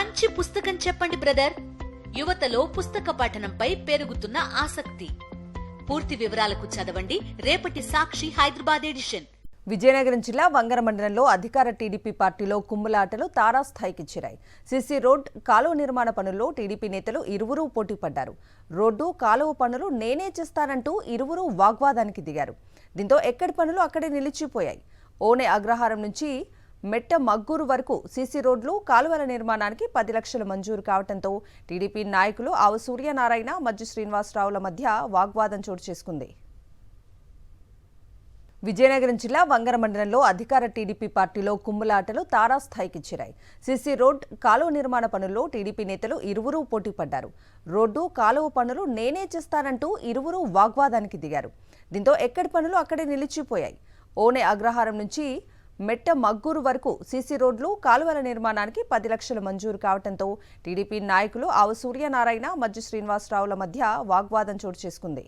మంచి పుస్తకం చెప్పండి బ్రదర్. యువతలో పుస్తక పఠనంపై పెరుగుతున్న ఆసక్తి. పూర్తి వివరాలకు చదవండి రేపటి సాక్షి హైదరాబాద్ ఎడిషన్. విజయనగరం జిల్లా వంగర మండలంలో అధికార టీడీపీ పార్టీలో కుమ్ములాటలు తారాస్థాయికి చేరాయి. సీసీ రోడ్ కాలువ నిర్మాణ పనుల్లో టీడీపీ నేతలు ఇరువురూ పోటీ పడ్డారు. రోడ్డు కాలువ పనులు నేనే చేస్తానంటూ ఇరువురూ వాగ్వాదానికి దిగారు. దీంతో ఎక్కడి పనులు అక్కడే నిలిచిపోయాయి. ఓనె అగ్రహారం నుంచి మెట్ట మగ్గూరు వరకు సీసీ రోడ్లు కాలువల నిర్మాణానికి 10 లక్షలు మంజూరు కావడంతో టీడీపీ నాయకులు ఆవు సూర్యనారాయణ మజ్జి శ్రీనివాసరావుల మధ్య వాగ్వాదం చోటు చేసుకుంది. విజయనగరం జిల్లా వంగర మండలంలో అధికార టీడీపీ పార్టీలో కుమ్ములాటలు తారాస్థాయికి చేరాయి. సీసీ రోడ్ కాలువ నిర్మాణ పనుల్లో టీడీపీ నేతలు ఇరువురూ పోటీ పడ్డారు. రోడ్డు కాలువ పనులు నేనే చేస్తానంటూ ఇరువురూ వాగ్వాదానికి దిగారు. దీంతో ఎక్కడి పనులు అక్కడే నిలిచిపోయాయి. ఓనె అగ్రహారం నుంచి మెట్ట మగ్గూరు వరకు సీసీ రోడ్లు కాలువల నిర్మాణానికి 10 లక్షలు మంజూరు కావడంతో టీడీపీ నాయకులు ఆవు సూర్యనారాయణ మజ్జి శ్రీనివాసరావుల మధ్య వాగ్వాదం చోటు చేసుకుంది.